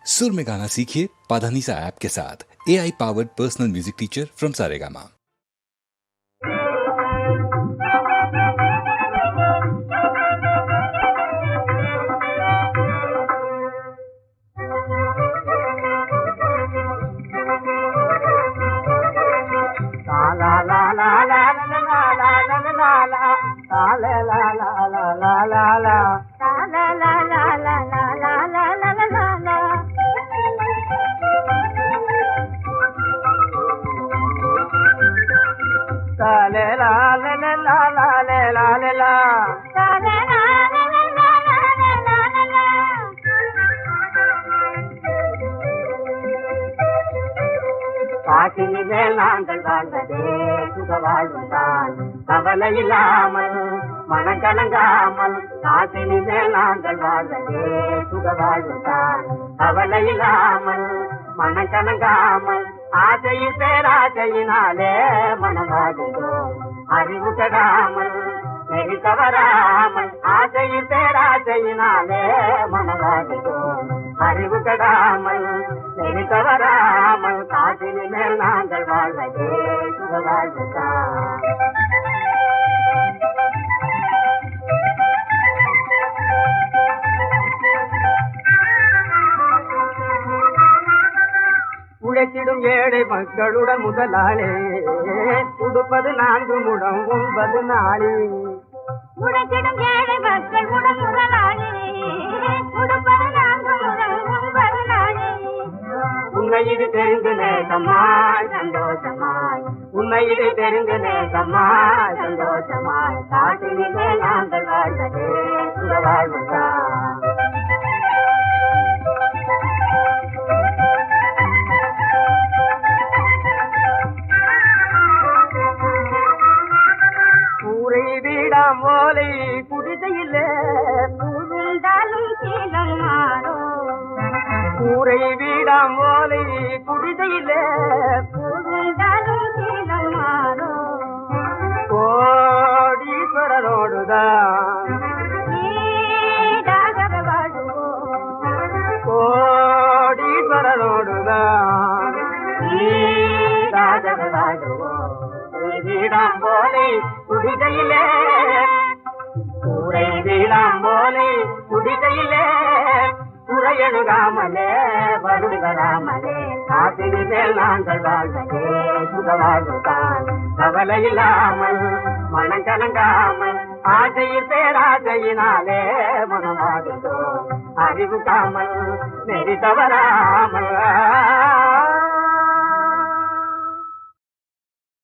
सुर में गाना सीखिए पाधानीसा ऐप के साथ। AI powered personal music teacher from Saregama. காட்டினிலே நாங்கள் வாழ்வதே சுக வாழ்வுதான், கவலை இல்லாமல் மனம் கலங்காமல். காட்டினிலே நாங்கள் வாழ்வதே சுக வாழ்வுதான், கவலை இல்லாமல் மனம் கலங்காமல். ஆசையில் பேராசையினாலே மனவாதியோம் அறிவு கெடாமல் நெறி தவறாமல். ஆசையில் பேராசையினாலே மனவாதியோம் அறிவு கெடாமல் நெறி தவறாமல். காட்டினி மேல் நாங்கள் வாழ்வதே சுக வாழ்வுதான். உழைத்திடும் ஏழை மக்களுடன் முதலாளே உடுப்பது 4 முடம் 9 நாளே. உழைத்திடும் ஏழை மக்களுடன் முதலாளே உடுப்பது 4 முடம் 9 நாளே. உண்மை இது தெரிந்து நேசமாய் சந்தோஷமாய், உண்மை இது தெரிந்து நேசமாய் சந்தோஷமாய். காட்டினிலே நாங்கள் வாழ்வதே சுக வாழ்வுதான். ஓலை குடிசையிலே புகுந்தாலும் சீலம் மாறும். கூரை வீடாம் ஓலை குடிசையிலே புகுந்தாலும் சீலம் மாறும். கோடீஸ்வரனோடுதான் ஈடாக வாழுவோம். கோடீஸ்வரனோடுதான் ஈடாக வாழுவோம். வீடாம் போலை குடிசையிலே கூரை வீடாம் போலை குடிசையிலே குறையெழுகாமலே வரும் வராமலே. காட்டினி மேல் நாங்கள் வாழ்வதே சுக வாழ்வுதான், கவலை இல்லாமல் மனம் கலங்காமல். ஆசையில் பேராசையினாலே மனமாதிதோ அறிவு காமல் நெறி தவறாமல்.